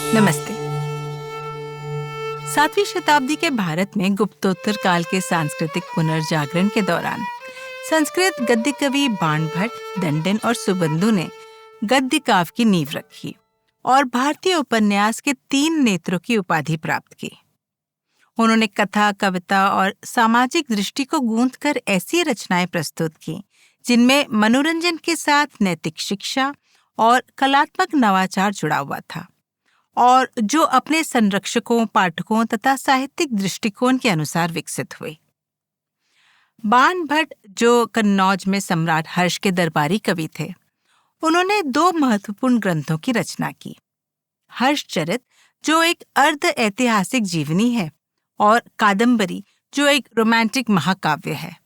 नमस्ते। 7वीं शताब्दी के भारत में गुप्तोत्तर काल के सांस्कृतिक पुनर्जागरण के दौरान संस्कृत गद्य कवि बाणभट्ट, दंडन और सुबंधु ने गद्य काव्य की नींव रखी और भारतीय उपन्यास के 3 नेत्रों की उपाधि प्राप्त की। उन्होंने कथा, कविता और सामाजिक दृष्टि को गूंथकर ऐसी रचनाएं प्रस्तुत की जिनमें मनोरंजन के साथ नैतिक शिक्षा और कलात्मक नवाचार जुड़ा हुआ था और जो अपने संरक्षकों, पाठकों तथा साहित्यिक दृष्टिकोण के अनुसार विकसित हुए। बाणभट्ट, जो कन्नौज में सम्राट हर्ष के दरबारी कवि थे, उन्होंने 2 महत्वपूर्ण ग्रंथों की रचना की। हर्षचरित, जो एक अर्ध ऐतिहासिक जीवनी है, और कादंबरी, जो एक रोमांटिक महाकाव्य है।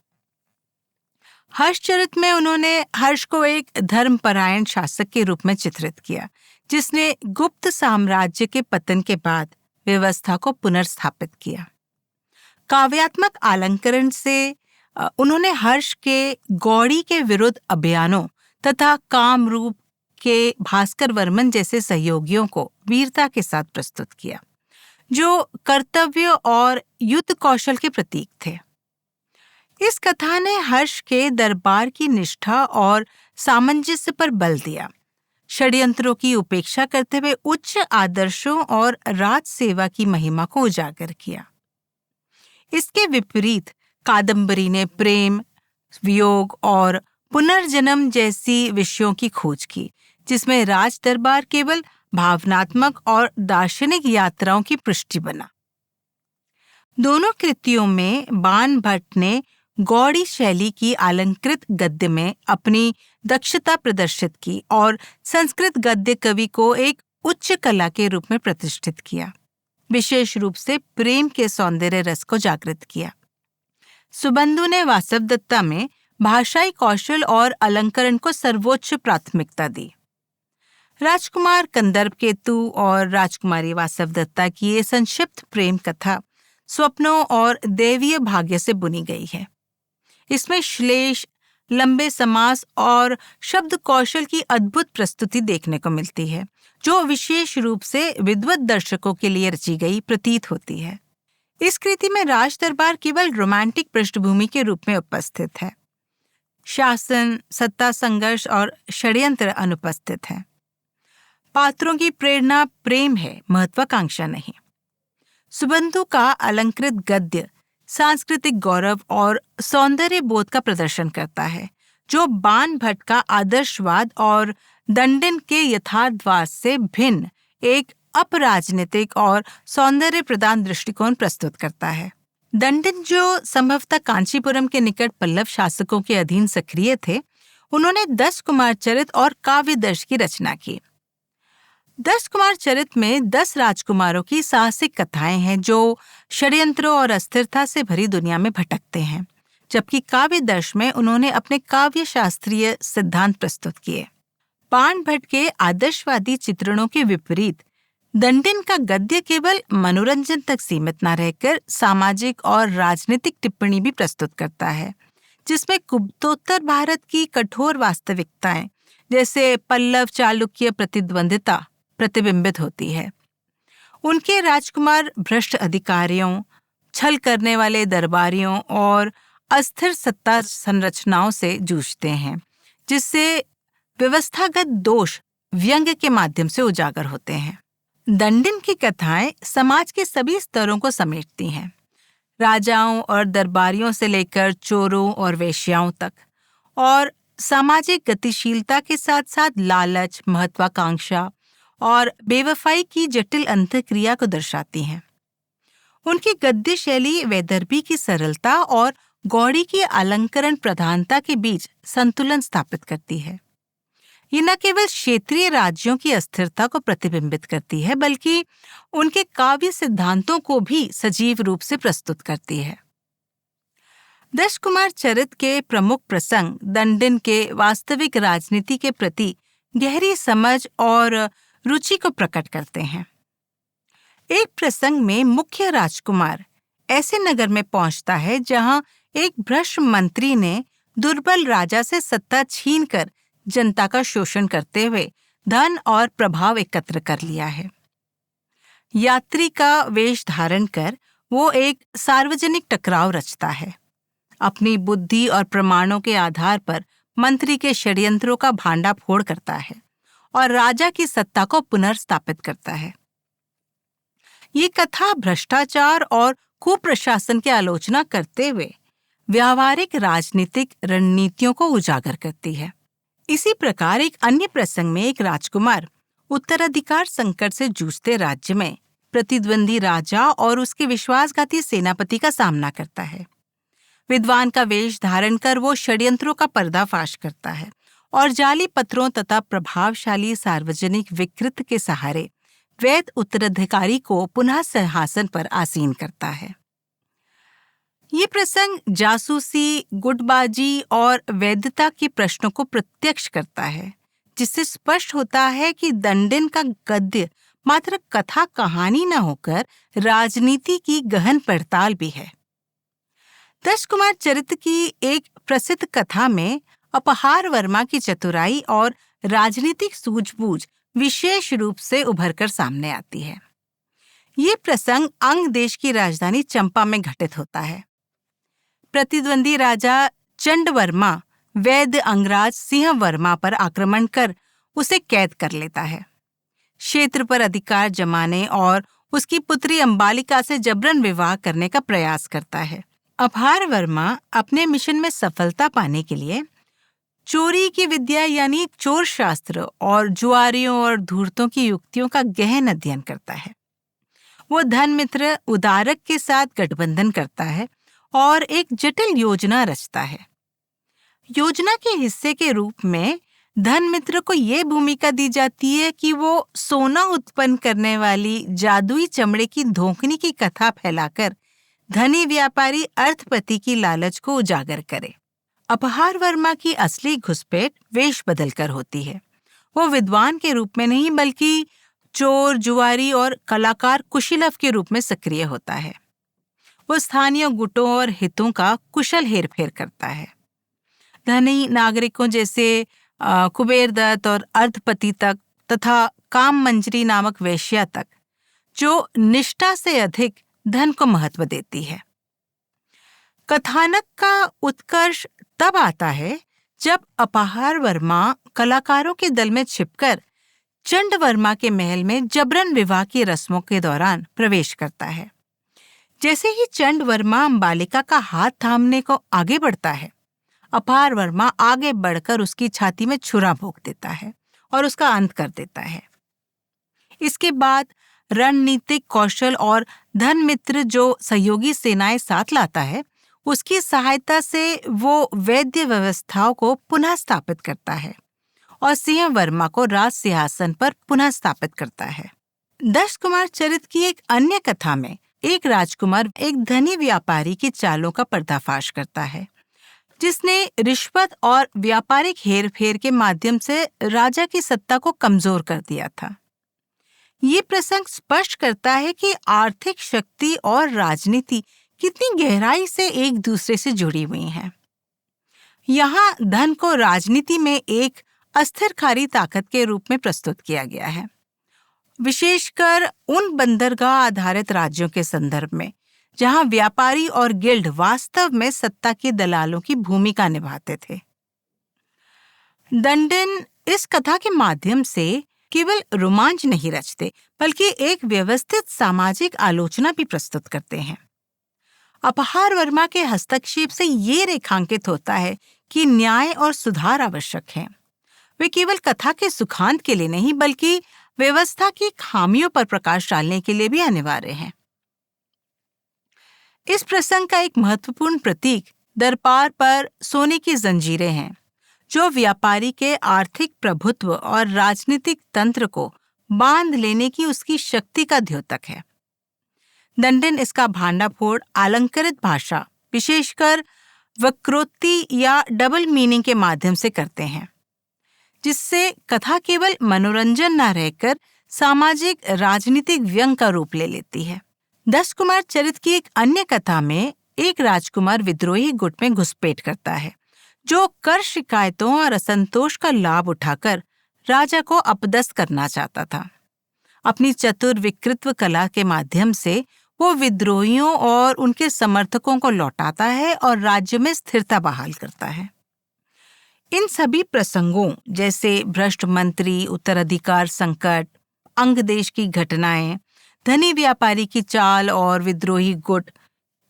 हर्षचरित में उन्होंने हर्ष को एक धर्मपरायण शासक के रूप में चित्रित किया, जिसने गुप्त साम्राज्य के पतन के बाद व्यवस्था को पुनर्स्थापित किया। काव्यात्मक अलंकरण से उन्होंने हर्ष के गौड़ी के विरुद्ध अभियानों तथा कामरूप के भास्कर वर्मन जैसे सहयोगियों को वीरता के साथ प्रस्तुत किया, जो कर्तव्य और युद्ध कौशल के प्रतीक थे। इस कथा ने हर्ष के दरबार की निष्ठा और सामंजस्य पर बल दिया, षड्यंत्रों की उपेक्षा करते हुए उच्च आदर्शों और राज सेवा की महिमा को उजागर किया। इसके विपरीत कादंबरी ने प्रेम, वियोग और पुनर्जन्म जैसी विषयों की खोज की, जिसमें राज दरबार केवल भावनात्मक और दार्शनिक यात्राओं की पृष्ठि बना। दोनों कृतियों में बाणभट्ट ने गौड़ी शैली की अलंकृत गद्य में अपनी दक्षता प्रदर्शित की और संस्कृत गद्य कवि को एक उच्च कला के रूप में प्रतिष्ठित किया, विशेष रूप से प्रेम के सौंदर्य रस को जागृत किया। सुबंधु ने वासवदत्ता में भाषाई कौशल और अलंकरण को सर्वोच्च प्राथमिकता दी। राजकुमार कंदर्पकेतु और राजकुमारी वासवदत्ता की ये संक्षिप्त प्रेम कथा स्वप्नों और दैवीय भाग्य से बुनी गई है। इसमें श्लेष, लंबे समास और शब्द कौशल की अद्भुत प्रस्तुति देखने को मिलती है, जो विशेष रूप से विद्वत दर्शकों के लिए रची गई प्रतीत होती है। इस कृति में राज दरबार केवल रोमांटिक पृष्ठभूमि के रूप में उपस्थित है। शासन, सत्ता संघर्ष और षड्यंत्र अनुपस्थित है। पात्रों की प्रेरणा प्रेम है, महत्वाकांक्षा नहीं। सुबंधु का अलंकृत गद्य सांस्कृतिक गौरव और सौंदर्य बोध का प्रदर्शन करता है, जो बाणभट्ट का आदर्शवाद और दंडन के यथार्थवाद से भिन्न एक अपराजनीतिक और सौंदर्य प्रदान दृष्टिकोण प्रस्तुत करता है। दंडन, जो संभवतः कांचीपुरम के निकट पल्लव शासकों के अधीन सक्रिय थे, उन्होंने 10 कुमार चरित और काव्यदर्श की रचना की। 10 कुमार चरित में 10 राजकुमारों की साहसिक कथाएं हैं, जो षड्यंत्रों और अस्थिरता से भरी दुनिया में भटकते हैं, जबकि काव्यदर्श में उन्होंने अपने काव्य शास्त्रीय सिद्धांत प्रस्तुत किए। बाणभट्ट के आदर्शवादी चित्रणों के विपरीत दंडन का गद्य केवल मनोरंजन तक सीमित न रहकर सामाजिक और राजनीतिक टिप्पणी भी प्रस्तुत करता है, जिसमें गुप्तोत्तर भारत की कठोर वास्तविकताएं जैसे पल्लव चालुक्य प्रतिद्वंदिता प्रतिबिंबित होती है। उनके राजकुमार भ्रष्ट अधिकारियों, छल करने वाले दरबारियों और अस्थिर सत्ता संरचनाओं से जूझते हैं, जिससे व्यवस्थागत दोष व्यंग्य के माध्यम से उजागर होते हैं। दंडन की कथाएं समाज के सभी स्तरों को समेटती हैं, राजाओं और दरबारियों से लेकर चोरों और वेश्याओं तक, और सामाजिक गतिशीलता के साथ साथ लालच, महत्वाकांक्षा और बेवफाई की जटिल अंतःक्रिया को दर्शाती हैं। उनकी गद्य शैली वैदर्भी की सरलता और गौड़ी की अलंकरण प्रधानता के बीच संतुलन स्थापित करती है। ये न केवल क्षेत्रीय राज्यों की अस्थिरता को प्रतिबिंबित करती है, बल्कि उनके काव्य सिद्धांतों को भी सजीव रूप से प्रस्तुत करती है। 10 कुमार चरित के प्रमुख प्रसंग दंडन के वास्तविक राजनीति के प्रति गहरी समझ और रुचि को प्रकट करते हैं। एक प्रसंग में मुख्य राजकुमार ऐसे नगर में पहुंचता है जहां एक भ्रष्ट मंत्री ने दुर्बल राजा से सत्ता छीनकर जनता का शोषण करते हुए धन और प्रभाव एकत्र कर लिया है। यात्री का वेश धारण कर वो एक सार्वजनिक टकराव रचता है। अपनी बुद्धि और प्रमाणों के आधार पर मंत्री के षड्यंत्रों का भांडाफोड़ करता है और राजा की सत्ता को पुनर्स्थापित करता है। ये कथा भ्रष्टाचार और कुप्रशासन की आलोचना करते हुए व्यावहारिक राजनीतिक रणनीतियों को उजागर करती है। इसी प्रकार एक अन्य प्रसंग में एक राजकुमार उत्तराधिकार संकट से जूझते राज्य में प्रतिद्वंदी राजा और उसके विश्वासघाती सेनापति का सामना करता है। विद्वान का वेश धारण कर वो षड्यंत्रों का पर्दाफाश करता है और जाली पत्रों तथा प्रभावशाली सार्वजनिक विकृत के सहारे वैध उत्तराधिकारी को पुनः सिंहासन पर आसीन करता है। ये प्रसंग जासूसी, गुटबाजी और वैधता के प्रश्नों को प्रत्यक्ष करता है, जिससे स्पष्ट होता है कि दंडिन का गद्य मात्र कथा कहानी न होकर राजनीति की गहन पड़ताल भी है। दश कुमार चरित्र की एक प्रसिद्ध कथा में अपहार वर्मा की चतुराई और राजनीतिक सूझबूझ विशेष रूप से उभरकर सामने आती है। ये प्रसंग अंग देश की राजधानी चंपा में घटित होता है। प्रतिद्वंदी राजा चंडवर्मा वैद्य अंगराज सिंह वर्मा पर आक्रमण कर उसे कैद कर लेता है। क्षेत्र पर अधिकार जमाने और उसकी पुत्री अंबालिका से जबरन विवाह करने का प्रयास करता है। अपहार वर्मा अपने मिशन में सफलता पाने के लिए चोरी की विद्या यानी चोर शास्त्र और जुआरियों और धूर्तों की युक्तियों का गहन अध्ययन करता है। वो धन मित्र उदारक के साथ गठबंधन करता है और एक जटिल योजना रचता है। योजना के हिस्से के रूप में धन मित्र को ये भूमिका दी जाती है कि वो सोना उत्पन्न करने वाली जादुई चमड़े की धोखनी की कथा फैलाकर धनी व्यापारी अर्थपति की लालच को उजागर करे। अपहार वर्मा की असली घुसपैठ वेश बदलकर होती है। वो विद्वान के रूप में नहीं बल्कि चोर, जुआरी और कलाकार कुशीलव के रूप में सक्रिय होता है। वो स्थानीय गुटों और हितों का कुशल हेरफेर करता है। धनी नागरिकों जैसे कुबेर दत्त और अर्धपति तक तथा काम मंजरी नामक वेश्या तक, जो निष्ठा से अधिक धन को महत्व देती है। कथानक का उत्कर्ष तब आता है जब अपहार वर्मा कलाकारों के दल में छिपकर चंड वर्मा के महल में जबरन विवाह की रस्मों के दौरान प्रवेश करता है। जैसे ही चंड वर्मा अंबालिका का हाथ थामने को आगे बढ़ता है, अपहार वर्मा आगे बढ़कर उसकी छाती में छुरा भोंक देता है और उसका अंत कर देता है। इसके बाद रणनीतिक कौशल और धन मित्र जो सहयोगी सेनाएं साथ लाता है, उसकी सहायता से वो वैद्य व्यवस्थाओं को पुनः स्थापित करता है और सिंह वर्मा को राज सिंहासन पर पुनः स्थापित करता है। दश कुमार चरित्र की एक अन्य कथा में एक राजकुमार एक धनी व्यापारी की चालों का पर्दाफाश करता है, जिसने रिश्वत और व्यापारिक हेरफेर के माध्यम से राजा की सत्ता को कमजोर कर दिया था। ये प्रसंग स्पष्ट करता है कि आर्थिक शक्ति और राजनीति कितनी गहराई से एक दूसरे से जुड़ी हुई हैं। यहाँ धन को राजनीति में एक अस्थिर खारी ताकत के रूप में प्रस्तुत किया गया है, विशेषकर उन बंदरगाह आधारित राज्यों के संदर्भ में जहां व्यापारी और गिल्ड वास्तव में सत्ता के दलालों की भूमिका निभाते थे। दंडिन इस कथा के माध्यम से केवल रोमांच नहीं रचते, बल्कि एक व्यवस्थित सामाजिक आलोचना भी प्रस्तुत करते हैं। अपहार वर्मा के हस्तक्षेप से ये रेखांकित होता है कि न्याय और सुधार आवश्यक है। वे केवल कथा के सुखांत के लिए नहीं, बल्कि व्यवस्था की खामियों पर प्रकाश डालने के लिए भी अनिवार्य हैं। इस प्रसंग का एक महत्वपूर्ण प्रतीक दरबार पर सोने की जंजीरें हैं, जो व्यापारी के आर्थिक प्रभुत्व और राजनीतिक तंत्र को बांध लेने की उसकी शक्ति का द्योतक है। दंडिन इसका भांडाफोड़ अलंकृत भाषा, विशेषकर वक्रोक्ति या डबल मीनिंग के माध्यम से करते हैं, जिससे कथा केवल मनोरंजन न रहकर सामाजिक राजनीतिक व्यंग का रूप ले लेती है। दश कुमार चरित्र की एक अन्य कथा में एक राजकुमार विद्रोही गुट में घुसपैठ करता है, जो कर शिकायतों और असंतोष का लाभ उठाकर राजा को अपदस्थ करना चाहता था। अपनी चतुर विकृत्व कला के माध्यम से वो विद्रोहियों और उनके समर्थकों को लौटाता है और राज्य में स्थिरता बहाल करता है। इन सभी प्रसंगों जैसे भ्रष्ट मंत्री, उत्तराधिकार संकट, अंग देश की घटनाएं, धनी व्यापारी की चाल और विद्रोही गुट,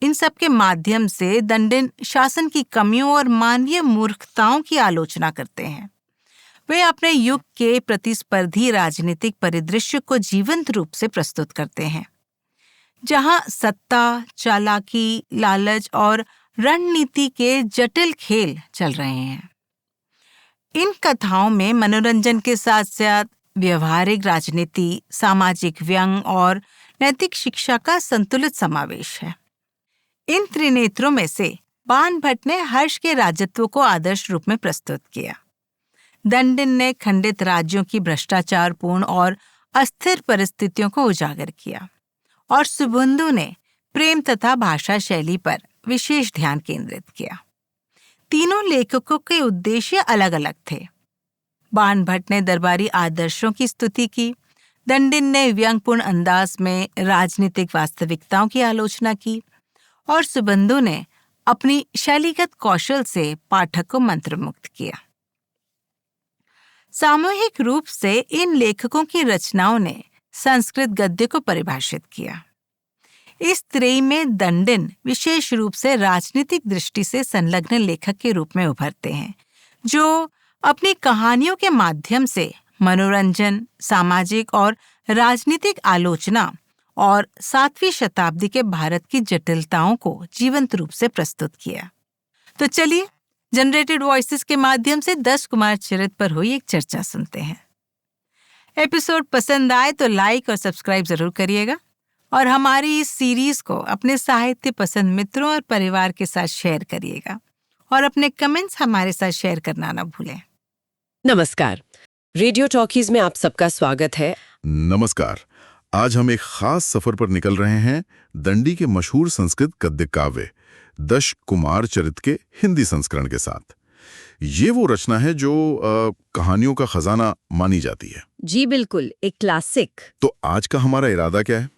इन सब के माध्यम से दंडिन शासन की कमियों और मानवीय मूर्खताओं की आलोचना करते हैं। वे अपने युग के प्रतिस्पर्धी राजनीतिक परिदृश्य को जीवंत रूप से प्रस्तुत करते हैं, जहां सत्ता, चालाकी, लालच और रणनीति के जटिल खेल चल रहे हैं। इन कथाओं में मनोरंजन के साथ साथ व्यवहारिक राजनीति, सामाजिक व्यंग और नैतिक शिक्षा का संतुलित समावेश है। इन त्रिनेत्रों में से बाणभट्ट ने हर्ष के राजत्व को आदर्श रूप में प्रस्तुत किया। दंडिन ने खंडित राज्यों की भ्रष्टाचारपूर्ण और अस्थिर परिस्थितियों को उजागर किया और सुबंधु ने प्रेम तथा भाषा शैली पर विशेष ध्यान केंद्रित किया। तीनों लेखकों के उद्देश्य अलग अलग थे। बाणभट्ट ने दरबारी आदर्शों की स्तुति की, दंडिन ने व्यंग्यपूर्ण अंदाज में राजनीतिक वास्तविकताओं की आलोचना की और सुबंधु ने अपनी शैलीगत कौशल से पाठक को मंत्रमुग्ध किया। सामूहिक रूप से इन लेखकों की रचनाओं ने संस्कृत गद्य को परिभाषित किया। इस त्रयी में दंडिन विशेष रूप से राजनीतिक दृष्टि से संलग्न लेखक के रूप में उभरते हैं, जो अपनी कहानियों के माध्यम से मनोरंजन, सामाजिक और राजनीतिक आलोचना और 7वीं शताब्दी के भारत की जटिलताओं को जीवंत रूप से प्रस्तुत किया। तो चलिए जनरेटेड वॉइसेस के माध्यम से 10 कुमार चरित्र पर हुई एक चर्चा सुनते हैं। एपिसोड पसंद आए तो लाइक और सब्सक्राइब जरूर करिएगा और हमारी इस सीरीज को अपने साहित्य पसंद मित्रों और परिवार के साथ शेयर करिएगा और अपने कमेंट्स हमारे साथ शेयर करना ना भूलें। नमस्कार, रेडियो टॉकीज में आप सबका स्वागत है। नमस्कार। आज हम एक खास सफर पर निकल रहे हैं दंडी के मशहूर संस्कृत गद्य काव्य 10 कुमार चरित्र के हिंदी संस्करण के साथ। ये वो रचना है जो कहानियों का खजाना मानी जाती है। जी बिल्कुल, एक क्लासिक। तो आज का हमारा इरादा क्या है?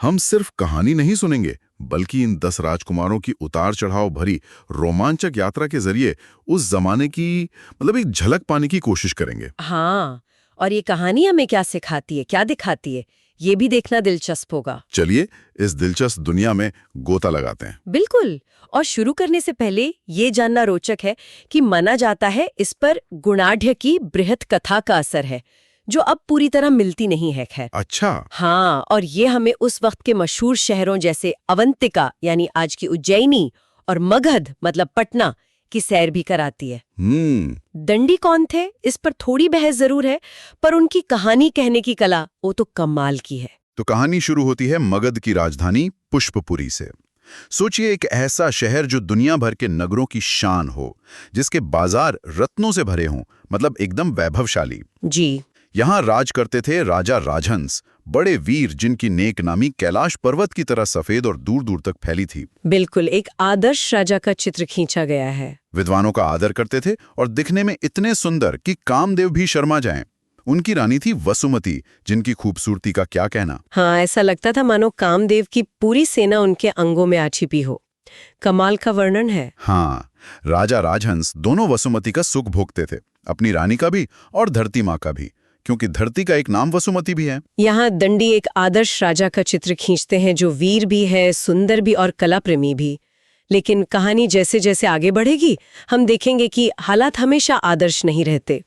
हम सिर्फ कहानी नहीं सुनेंगे, बल्कि इन 10 राजकुमारों की उतार चढ़ाव भरी रोमांचक यात्रा के जरिए उस जमाने की एक झलक पाने की कोशिश करेंगे। हाँ, और ये कहानी हमें क्या सिखाती है, क्या दिखाती है, ये भी देखना दिलचस्प होगा। चलिए इस दिलचस्प दुनिया में गोता लगाते हैं। बिल्कुल। और शुरू करने से पहले ये जानना रोचक है कि माना जाता है इस पर गुणाढ़ की बृहत कथा का असर है, जो अब पूरी तरह मिलती नहीं है। खैर, अच्छा। हाँ, और ये हमें उस वक्त के मशहूर शहरों जैसे अवंतिका यानी आज की उज्जैनी और मगध मतलब पटना की सैर भी कराती है। दंडी कौन थे, इस पर थोड़ी बहस जरूर है, पर उनकी कहानी कहने की कला वो तो कमाल की है। तो कहानी शुरू होती है मगध की राजधानी पुष्पपुरी से। सोचिए, एक ऐसा शहर जो दुनिया भर के नगरों की शान हो, जिसके बाजार रत्नों से भरे हों, मतलब एकदम वैभवशाली। जी। यहाँ राज करते थे राजा राजहंस, बड़े वीर जिनकी नेक नामी कैलाश पर्वत की तरह सफेद और दूर दूर तक फैली थी। बिल्कुल, एक आदर्श राजा का चित्र खींचा गया है। विद्वानों का आदर करते थे और दिखने में इतने सुंदर कि कामदेव भी शर्मा जाएं। उनकी रानी थी वसुमती, जिनकी खूबसूरती का क्या कहना। हाँ, ऐसा लगता था मानो कामदेव की पूरी सेना उनके अंगों में आ छिपी हो। कमाल का वर्णन है। हाँ, राजा राजहंस दोनों वसुमती का सुख भोगते थे, अपनी रानी का भी और धरती माँ का भी, क्योंकि धरती का एक नाम वसुमती भी है। यहाँ दंडी एक आदर्श राजा का चित्र खींचते हैं, जो वीर भी है, सुंदर भी और कला प्रेमी भी। लेकिन कहानी जैसे जैसे आगे बढ़ेगी, हम देखेंगे कि हालात हमेशा आदर्श नहीं रहते।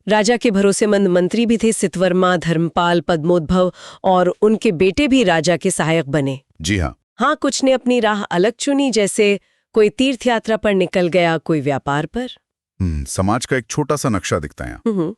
राजा के भरोसेमंद मंत्री भी थे सितवर्मा, धर्मपाल, पद्मोद्भव, और उनके बेटे भी राजा के सहायक बने। जी हाँ। हाँ, कुछ ने अपनी राह अलग चुनी, जैसे कोई तीर्थ यात्रा पर निकल गया, कोई व्यापार पर। समाज का एक छोटा सा नक्शा दिखता है यहाँ।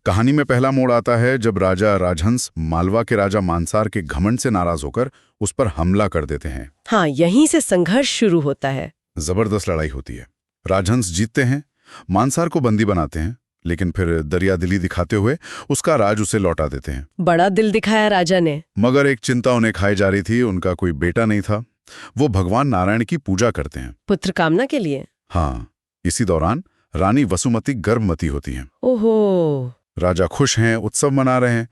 कहानी में पहला मोड़ आता है जब राजा राजहंस मालवा के राजा मानसार के घमंड से नाराज होकर उस पर हमला कर देते हैं। हाँ, यहीं से संघर्ष शुरू होता है। जबरदस्त लड़ाई होती है। राजहंस जीतते हैं, मानसार को बंदी बनाते हैं, लेकिन फिर दरियादिली दिखाते हुए उसका राज उसे लौटा देते हैं। बड़ा दिल दिखाया राजा ने। मगर एक चिंता उन्हें खाई जा रही थी, उनका कोई बेटा नहीं था। वो भगवान नारायण की पूजा करते हैं, पुत्र कामना के लिए। हाँ, इसी दौरान रानी वसुमती गर्भवती होती हैं। ओहो। राजा खुश हैं, उत्सव मना रहे हैं।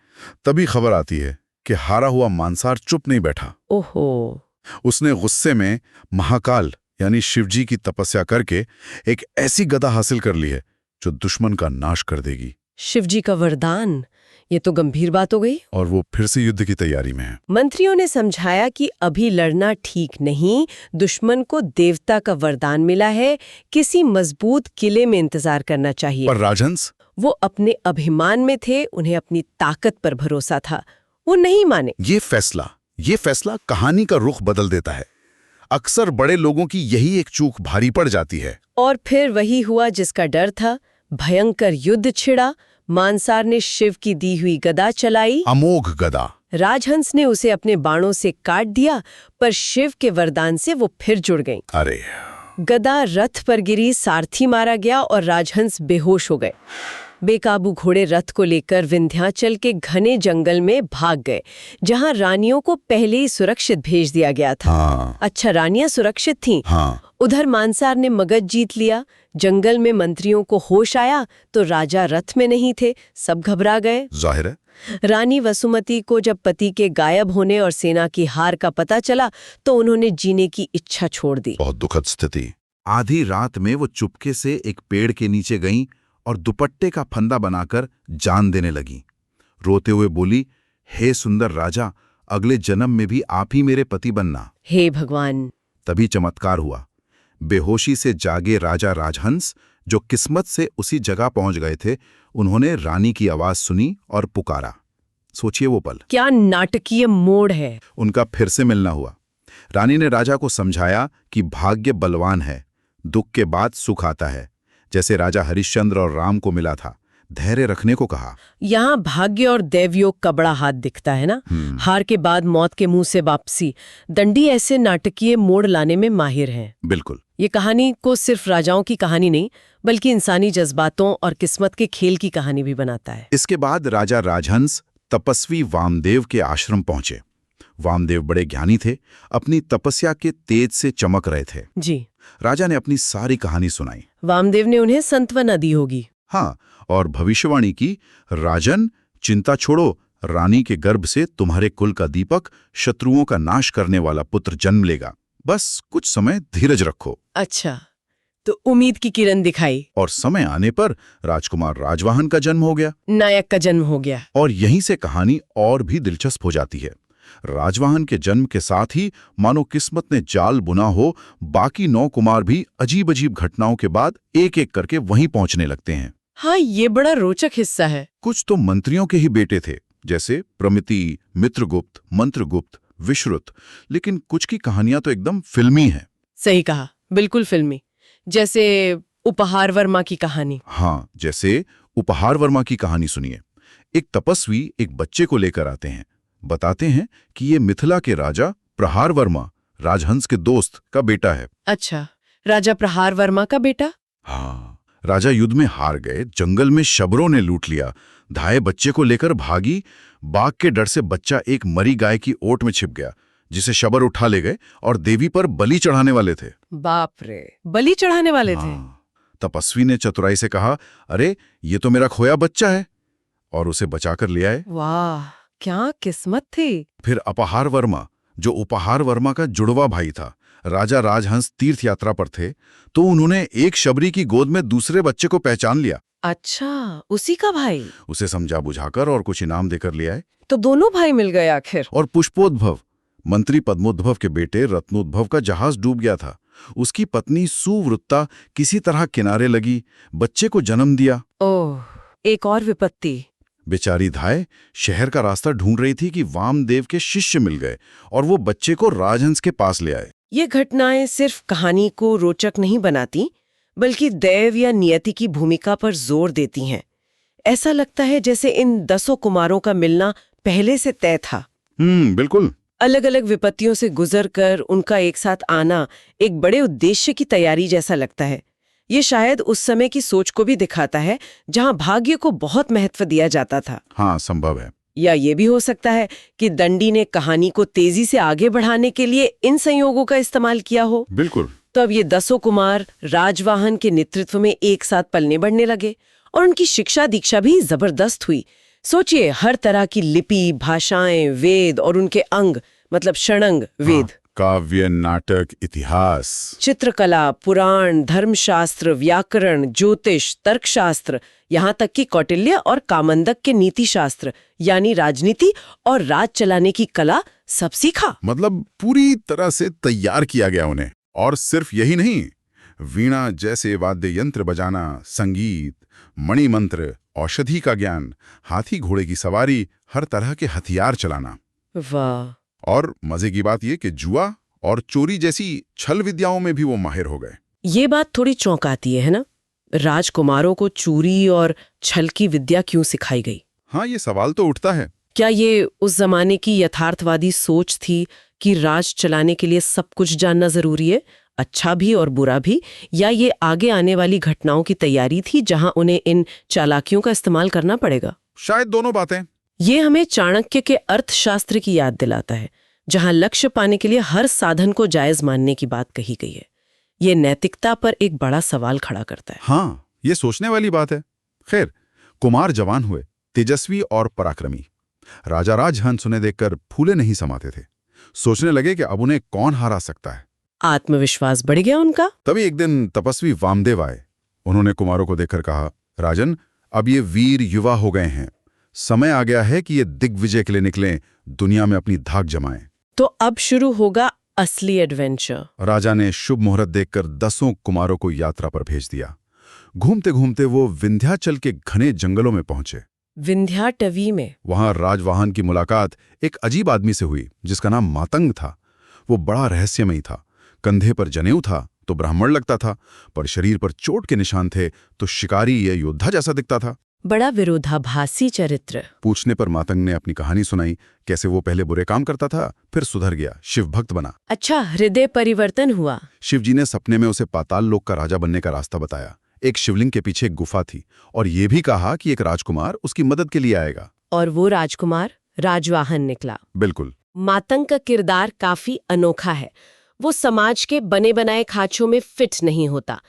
तभी खबर आती है कि हारा हुआ मानसार चुप नहीं बैठा। ओहो। उसने गुस्से में महाकाल यानी शिवजी की तपस्या करके एक ऐसी गदा हासिल कर ली है जो दुश्मन का नाश कर देगी। शिवजी का वरदान, ये तो गंभीर बात हो गई। और वो फिर से युद्ध की तैयारी में है। मंत्रियों ने समझाया कि अभी लड़ना ठीक नहीं, दुश्मन को देवता का वरदान मिला है, किसी मजबूत किले में इंतजार करना चाहिए। पर राजहंस? वो अपने अभिमान में थे, उन्हें अपनी ताकत पर भरोसा था, वो नहीं माने। ये फैसला कहानी का रुख बदल देता है। अक्सर बड़े लोगों की यही एक चूक भारी पड़ जाती है। और फिर वही हुआ जिसका डर था। भयंकर युद्ध छिड़ा। मानसार ने शिव की दी हुई गदा चलाई, अमोघ गदा। राजहंस ने उसे अपने बाणों से काट दिया, पर शिव के वरदान से वो फिर जुड़ गई। अरे! गदा रथ पर गिरी, सारथी मारा गया और राजहंस बेहोश हो गए। बेकाबू घोड़े रथ को लेकर विंध्याचल के घने जंगल में भाग गए, जहां रानियों को पहले ही सुरक्षित भेज दिया गया था। हाँ। अच्छा, रानियां सुरक्षित थीं। हाँ। उधर मानसार ने मगध जीत लिया। जंगल में मंत्रियों को होश आया तो राजा रथ में नहीं थे, सब घबरा गए। जाहिर है। रानी वसुमती को जब पति के गायब होने और सेना की हार का पता चला तो उन्होंने जीने की इच्छा छोड़ दी। बहुत दुखद स्थिति। आधी रात में वो चुपके से एक पेड़ के नीचे गईं और दुपट्टे का फंदा बनाकर जान देने लगी। रोते हुए बोली, हे सुंदर राजा, अगले जन्म में भी आप ही मेरे पति बनना। हे भगवान! तभी चमत्कार हुआ। बेहोशी से जागे राजा राजहंस, जो किस्मत से उसी जगह पहुंच गए थे, उन्होंने रानी की आवाज सुनी और पुकारा। सोचिए वो पल, क्या नाटकीय मोड़ है। उनका फिर से मिलना हुआ। रानी ने राजा को समझाया कि भाग्य बलवान है, दुख के बाद सुख आता है, जैसे राजा हरिश्चंद्र और राम को मिला था। धैर्य रखने को कहा। यहाँ भाग्य और दैवयोग का बड़ा हाथ दिखता है ना। हार के बाद मौत के मुंह से वापसी। दंडी ऐसे नाटकीय मोड़ लाने में माहिर हैं। बिल्कुल। ये कहानी को सिर्फ राजाओं की कहानी नहीं, बल्कि इंसानी जज्बातों और किस्मत के खेल की कहानी भी बनाता है। इसके बाद राजा राजहंस तपस्वी वामदेव के आश्रम पहुंचे। वामदेव बड़े ज्ञानी थे, अपनी तपस्या के तेज से चमक रहे थे। जी। राजा ने अपनी सारी कहानी सुनाई। वामदेव ने उन्हें सांत्वना दी होगी। हाँ, और भविष्यवाणी की, राजन चिंता छोड़ो, रानी के गर्भ से तुम्हारे कुल का दीपक, शत्रुओं का नाश करने वाला पुत्र जन्म लेगा। बस कुछ समय धीरज रखो। अच्छा, तो उम्मीद की किरण दिखाई। और समय आने पर राजकुमार राजवाहन का जन्म हो गया, नायक का जन्म हो गया। और यहीं से कहानी और भी दिलचस्प हो जाती है। राजवाहन के जन्म के साथ ही मानो किस्मत ने जाल बुना हो, बाकी 9 कुमार भी अजीब अजीब घटनाओं के बाद एक एक करके वहीं पहुंचने लगते हैं। हाँ, ये बड़ा रोचक हिस्सा है। कुछ तो मंत्रियों के ही बेटे थे, जैसे प्रमिति, मित्रगुप्त, मंत्रगुप्त, विश्रुत, लेकिन कुछ की कहानियां तो एकदम फिल्मी हैं। सही कहा, बिल्कुल फिल्मी। जैसे उपहार वर्मा की कहानी। हाँ, जैसे उपहार वर्मा की कहानी सुनिए। एक तपस्वी एक बच्चे को लेकर आते हैं, बताते हैं कि ये मिथिला के राजा प्रहार वर्मा, राजहंस के दोस्त का बेटा है। अच्छा, राजा प्रहार वर्मा का बेटा? हाँ, राजा युद्ध में हार गए, जंगल में शबरों ने लूट लिया, धाये बच्चे को लेकर भागी। बाघ के डर से बच्चा एक मरी गाय की ओट में छिप गया, जिसे शबर उठा ले गए और देवी पर बलि चढ़ाने वाले थे। बाप रे, बलि चढ़ाने वाले थे। तपस्वी ने चतुराई से कहा, अरे ये तो मेरा खोया बच्चा है, और उसे बचाकर ले आए। वाह, क्या किस्मत थी। फिर अपहार वर्मा, जो उपहार वर्मा का जुड़वा भाई था, राजा राजहंस तीर्थ यात्रा पर थे, तो उन्होंने एक शबरी की गोद में दूसरे बच्चे को पहचान लिया। अच्छा, उसी का भाई। उसे समझा बुझाकर और कुछ इनाम देकर ले आए। तो दोनों भाई मिल गए आखिर। और पुष्पोद्भव, मंत्री पद्मोद्भव के बेटे रत्नोद्भव का जहाज डूब गया था। उसकी पत्नी सुवृत्ता किसी तरह किनारे लगी, बच्चे को जन्म दिया। ओह, एक और विपत्ति। बेचारी धाय शहर का रास्ता ढूंढ रही थी कि वामदेव के शिष्य मिल गए और वो बच्चे को राजहंस के पास ले आए। ये घटनाएं सिर्फ कहानी को रोचक नहीं बनाती, बल्कि दैव या नियति की भूमिका पर जोर देती हैं। ऐसा लगता है जैसे इन 10 कुमारों का मिलना पहले से तय था। बिल्कुल। अलग अलग विपत्तियों से गुजरकर उनका एक साथ आना एक बड़े उद्देश्य की तैयारी जैसा लगता है। ये शायद उस समय की सोच को भी दिखाता है, जहां भाग्य को बहुत महत्व दिया जाता था। हाँ, संभव है। या ये भी हो सकता है कि दंडी ने कहानी को तेजी से आगे बढ़ाने के लिए इन संयोगों का इस्तेमाल किया हो। बिल्कुल। तो अब ये 10 कुमार राजवाहन के नेतृत्व में एक साथ पलने बढ़ने लगे और उनकी शिक्षा दीक्षा भी जबरदस्त हुई। सोचिए, हर तरह की लिपि, भाषाएं, वेद और उनके अंग मतलब षडंग वेद, काव्य, नाटक, इतिहास, चित्रकला, पुराण, धर्मशास्त्र, व्याकरण, ज्योतिष, तर्कशास्त्र, यहाँ तक कि कौटिल्य और कामंदक के नीति शास्त्र यानी राजनीति और राज चलाने की कला सब सीखा। मतलब पूरी तरह से तैयार किया गया उन्हें। और सिर्फ यही नहीं, वीणा जैसे वाद्य यंत्र बजाना, संगीत, मणिमंत्र, औषधि का ज्ञान, हाथी घोड़े की सवारी, हर तरह के हथियार चलाना। वाह। और मजे की बात यह कि जुआ और चोरी जैसी छल विद्याओं में भी वो माहिर हो गए। ये बात थोड़ी चौंकाती है ना? राजकुमारों को चोरी और छल की विद्या क्यों सिखाई गई? हाँ, ये सवाल तो उठता है। क्या ये उस जमाने की यथार्थवादी सोच थी कि राज चलाने के लिए सब कुछ जानना जरूरी है, अच्छा भी और बुरा भी, या ये आगे आने वाली घटनाओं की तैयारी थी जहां उन्हें इन चालाकियों का इस्तेमाल करना पड़ेगा? शायद दोनों बातें। ये हमें चाणक्य के अर्थशास्त्र की याद दिलाता है, जहां लक्ष्य पाने के लिए हर साधन को जायज मानने की बात कही गई है। ये नैतिकता पर एक बड़ा सवाल खड़ा करता है। हाँ, ये सोचने वाली बात है। खैर, कुमार जवान हुए, तेजस्वी और पराक्रमी। राजा राजहंस उन्हें देखकर फूले नहीं समाते थे। सोचने लगे कि अब उन्हें कौन हरा सकता है। आत्मविश्वास बढ़ गया उनका। तभी एक दिन तपस्वी वामदेव आए। उन्होंने कुमारों को देखकर कहा, राजन, अब ये वीर युवा हो गए हैं, समय आ गया है कि ये दिग्विजय के लिए निकलें, दुनिया में अपनी धाक जमाएं। तो अब शुरू होगा असली एडवेंचर। राजा ने शुभ मुहूर्त देखकर 10 कुमारों को यात्रा पर भेज दिया। घूमते घूमते वो विंध्याचल के घने जंगलों में पहुंचे। विंध्याटवी में वहां राजवाहन की मुलाकात एक अजीब आदमी से हुई जिसका नाम मातंग था। वो बड़ा रहस्यमयी था। कंधे पर जनेऊ था तो ब्राह्मण लगता था, पर शरीर पर चोट के निशान थे तो शिकारी या योद्धा जैसा दिखता था। बड़ा विरोधाभासी चरित्र। पूछने पर मातंग ने अपनी कहानी सुनाई, कैसे वो पहले बुरे काम करता था, फिर सुधर गया, शिव भक्त बना। अच्छा, हृदय परिवर्तन हुआ। शिवजी ने सपने में उसे पाताल लोक का राजा बनने का रास्ता बताया। एक शिवलिंग के पीछे एक गुफा थी और ये भी कहा कि एक राजकुमार उसकी मदद के लिए आएगा। और वो राजकुमार राजवाहन निकला। बिल्कुल। मातंग का किरदार काफी अनोखा है। वो समाज के बने बनाए खांचों में फिट नहीं होता।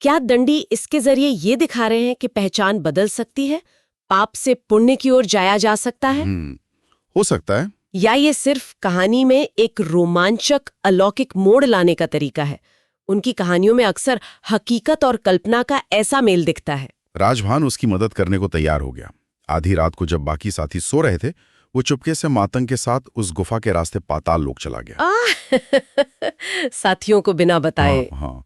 क्या दंडी इसके जरिए ये दिखा रहे हैं कि पहचान बदल सकती है, पाप से पुण्य की ओर जाया जा सकता है? हो सकता है। या ये सिर्फ कहानी में एक रोमांचक अलौकिक मोड़ लाने का तरीका है? उनकी कहानियों में अक्सर हकीकत और कल्पना का ऐसा मेल दिखता है। राजवाहन उसकी मदद करने को तैयार हो गया। आधी रात को जब बाकी साथी सो रहे थे, वो चुपके से मातंग के साथ उस गुफा के रास्ते पाताल लोक चला गया। साथियों को बिना बताए। हाँ।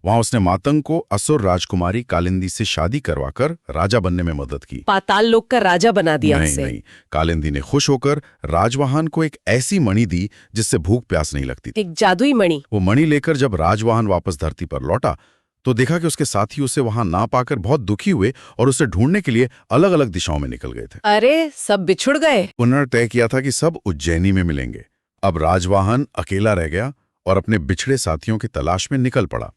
वहां उसने मातंग को असुर राजकुमारी कालिंदी से शादी करवाकर राजा बनने में मदद की। पाताल लोक का राजा बना दिया नहीं, उसे। नहीं, कालिंदी ने खुश होकर राजवाहन को एक ऐसी मणि दी जिससे भूख प्यास नहीं लगती थी। एक जादुई मणि। वो मणि लेकर जब राजवाहन वापस धरती पर लौटा तो देखा कि उसके साथी उसे वहां ना पाकर बहुत दुखी हुए और उसे ढूंढने के लिए अलग अलग दिशाओं में निकल गए थे। अरे, सब बिछुड़ गए। उन्होंने तय किया था कि सब उज्जैनी में मिलेंगे। अब राजवाहन अकेला रह गया और अपने बिछड़े साथियों की तलाश में निकल पड़ा।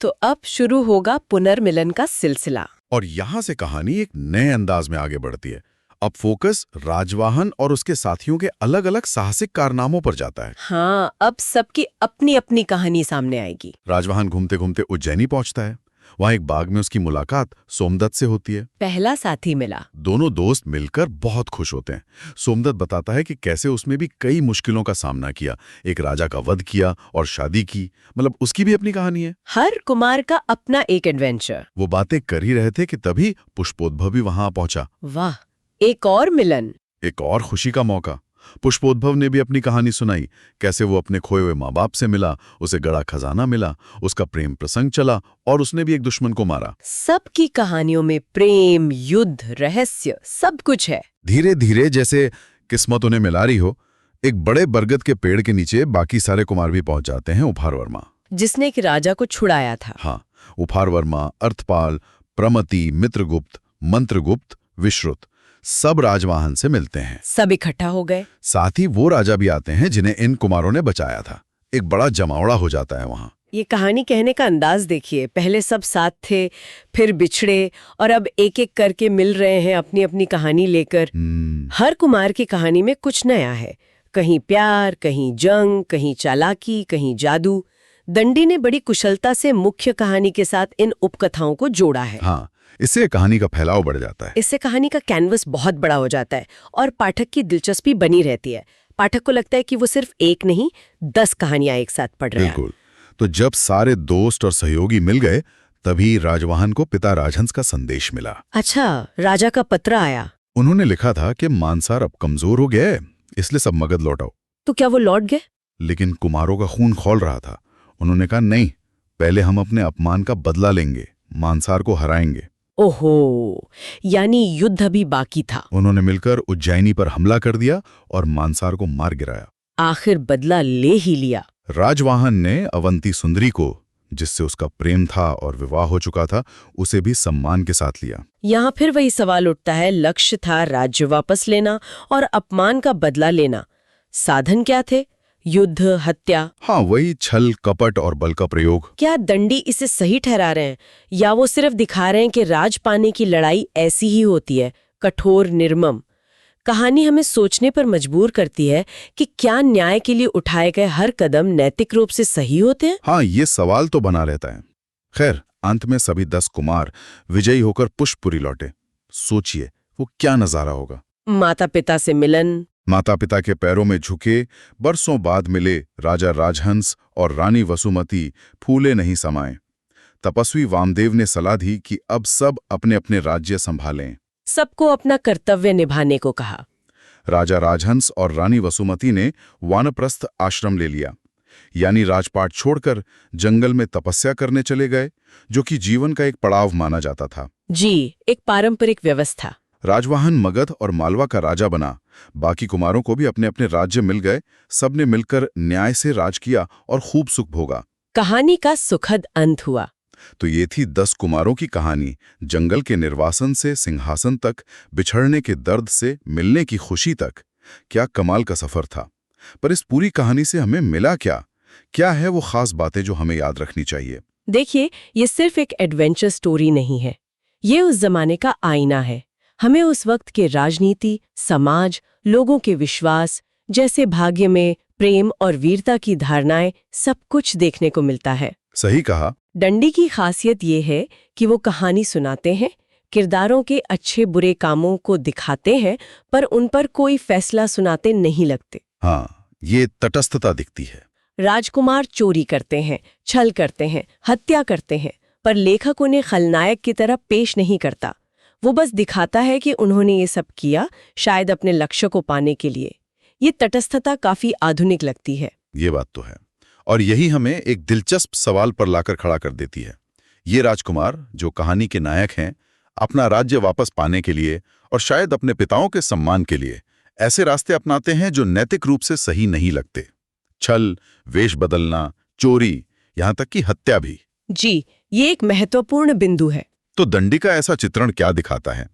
तो अब शुरू होगा पुनर्मिलन का सिलसिला। और यहां से कहानी एक नए अंदाज में आगे बढ़ती है। अब फोकस राजवाहन और उसके साथियों के अलग अलग साहसिक कारनामों पर जाता है। हाँ, अब सबकी अपनी अपनी कहानी सामने आएगी। राजवाहन घूमते घूमते उज्जैनी पहुंचता है। वहां एक बाग में उसकी मुलाकात सोमदत्त से होती है। पहला साथी मिला। दोनों दोस्त मिलकर बहुत खुश होते हैं। सोमदत्त बताता है कि कैसे उसमें भी कई मुश्किलों का सामना किया, एक राजा का वध किया और शादी की। मतलब उसकी भी अपनी कहानी है। हर कुमार का अपना एक एडवेंचर। वो बातें कर ही रहे थे कि तभी पुष्पोद्भव भी वहां पहुंचा। वाह, एक और मिलन। एक और खुशी का मौका। पुष्पोद्भव ने भी अपनी कहानी सुनाई, कैसे वो अपने खोए हुए माँ बाप से मिला, उसे गड़ा खजाना मिला, उसका प्रेम प्रसंग चला और उसने भी एक दुश्मन को मारा। सबकी कहानियों में प्रेम, युद्ध, रहस्य सब कुछ है। धीरे धीरे जैसे किस्मत उन्हें मिला रही हो, एक बड़े बरगद के पेड़ के नीचे बाकी सारे कुमार भी पहुंच जाते हैं। उपहार वर्मा, जिसने एक राजा को छुड़ाया था। हाँ, उपहार वर्मा, अर्थपाल, प्रमति, मित्रगुप्त, मंत्रगुप्त, विश्रुत सब राजवाहन से मिलते हैं। सब इकट्ठा हो गए। साथ ही वो राजा भी आते हैं जिन्हें इन कुमारों ने बचाया था। एक बड़ा जमावड़ा हो जाता है वहां। ये कहानी कहने का अंदाज देखिए। पहले सब साथ थे, फिर बिछड़े और अब एक एक करके मिल रहे हैं अपनी अपनी कहानी लेकर। हर कुमार की कहानी में कुछ नया है। कहीं प्यार, कहीं जंग, कहीं चालाकी, कहीं जादू। दंडी ने बड़ी कुशलता से मुख्य कहानी के साथ इन उपकथाओं को जोड़ा है। हाँ, इससे कहानी का फैलाव बढ़ जाता है। इससे कहानी का कैनवस बहुत बड़ा हो जाता है और पाठक की दिलचस्पी बनी रहती है। पाठक को लगता है कि वो सिर्फ एक नहीं 10 कहानियां एक साथ पढ़ रहे हैं। बिल्कुल। तो जब सारे दोस्त और सहयोगी मिल गए, तभी राजवाहन को पिता राजहंस का संदेश मिला। अच्छा, राजा का पत्र आया। उन्होंने लिखा था कि मानसार अब कमजोर हो गया है, इसलिए सब मगध लौटाओ। तो क्या वो लौट गए? लेकिन कुमारों का खून खौल रहा था। उन्होंने कहा नहीं, पहले हम अपने अपमान का बदला लेंगे, मानसार को हराएंगे। ओहो, यानी युद्ध अभी बाकी था। उन्होंने मिलकर उज्जैनी पर हमला कर दिया और मानसार को मार गिराया। आखिर बदला ले ही लिया। राजवाहन ने अवंती सुंदरी को, जिससे उसका प्रेम था और विवाह हो चुका था, उसे भी सम्मान के साथ लिया। यहाँ फिर वही सवाल उठता है, लक्ष्य था राज्य वापस लेना और अपमान का बदला लेना। साधन क्या थे? युद्ध, हत्या। हाँ, वही छल, कपट और बल का प्रयोग। क्या दंडी इसे सही ठहरा रहे हैं या वो सिर्फ दिखा रहे हैं कि राज पाने की लड़ाई ऐसी ही होती है, कठोर, निर्मम? कहानी हमें सोचने पर मजबूर करती है कि क्या न्याय के लिए उठाए गए हर कदम नैतिक रूप से सही होते हैं? हाँ, ये सवाल तो बना रहता है। खैर, अंत में सभी 10 कुमार विजयी होकर पुष्पपुरी लौटे। सोचिए वो क्या नजारा होगा। माता पिता से मिलन, माता पिता के पैरों में झुके, बरसों बाद मिले राजा राजहंस और रानी वसुमती फूले नहीं समाये। तपस्वी वामदेव ने सलाह दी कि अब सब अपने अपने राज्य संभालें। सबको अपना कर्तव्य निभाने को कहा। राजा राजहंस और रानी वसुमती ने वानप्रस्थ आश्रम ले लिया, यानी राजपाट छोड़कर जंगल में तपस्या करने चले गए, जो कि जीवन का एक पड़ाव माना जाता था। जी, एक पारंपरिक व्यवस्था। राजवाहन मगध और मालवा का राजा बना। बाकी कुमारों को भी अपने अपने राज्य मिल गए। सबने मिलकर न्याय से राज किया और खूब सुख भोगा। कहानी का सुखद अंत हुआ। तो ये थी 10 कुमारों की कहानी। जंगल के निर्वासन से सिंहासन तक, बिछड़ने के दर्द से मिलने की खुशी तक। क्या कमाल का सफर था। पर इस पूरी कहानी से हमें मिला क्या? क्या है वो खास बातें जो हमें याद रखनी चाहिए? देखिए, ये सिर्फ एक एडवेंचर स्टोरी नहीं है, ये उस जमाने का आईना है। हमें उस वक्त के राजनीति, समाज, लोगों के विश्वास, जैसे भाग्य में प्रेम और वीरता की धारणाएं, सब कुछ देखने को मिलता है। सही कहा। दंडी की खासियत ये है कि वो कहानी सुनाते हैं, किरदारों के अच्छे बुरे कामों को दिखाते हैं, पर उन पर कोई फैसला सुनाते नहीं लगते। हाँ, ये तटस्थता दिखती है। राजकुमार चोरी करते हैं, छल करते हैं, हत्या करते हैं, पर लेखक उन्हें खलनायक की तरह पेश नहीं करता। वो बस दिखाता है कि उन्होंने ये सब किया शायद अपने लक्ष्य को पाने के लिए। ये तटस्थता काफी आधुनिक लगती है। ये बात तो है, और यही हमें एक दिलचस्प सवाल पर लाकर खड़ा कर देती है। ये राजकुमार, जो कहानी के नायक हैं, अपना राज्य वापस पाने के लिए और शायद अपने पिताओं के सम्मान के लिए ऐसे रास्ते अपनाते हैं जो नैतिक रूप से सही नहीं लगते। छल, वेश बदलना, चोरी, यहाँ तक कि हत्या भी। जी, ये एक महत्वपूर्ण बिंदु है। तो दंडी का ऐसा चित्रण क्या दिखाता है?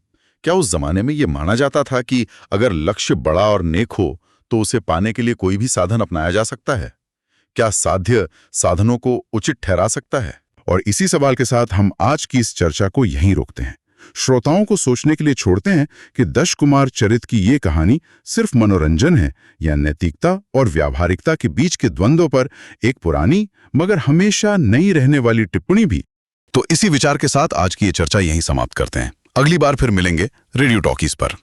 क्या उस जमाने में ये माना जाता था कि अगर लक्ष्य बड़ा और नेक हो तो उसे पाने के लिए कोई भी साधन अपनाया जा सकता है? क्या साध्य साधनों को उचित ठहरा सकता है? और इसी सवाल के साथ हम आज की इस चर्चा को यहीं रोकते हैं। श्रोताओं को सोचने के लिए छोड़ते हैं कि 10 कुमार चरित की ये कहानी सिर्फ मनोरंजन है या नैतिकता और व्यावहारिकता के बीच के द्वंद्व पर एक पुरानी मगर हमेशा नई रहने वाली टिप्पणी भी। तो इसी विचार के साथ आज की ये चर्चा यहीं समाप्त करते हैं। अगली बार फिर मिलेंगे रेडियो टॉकीज पर।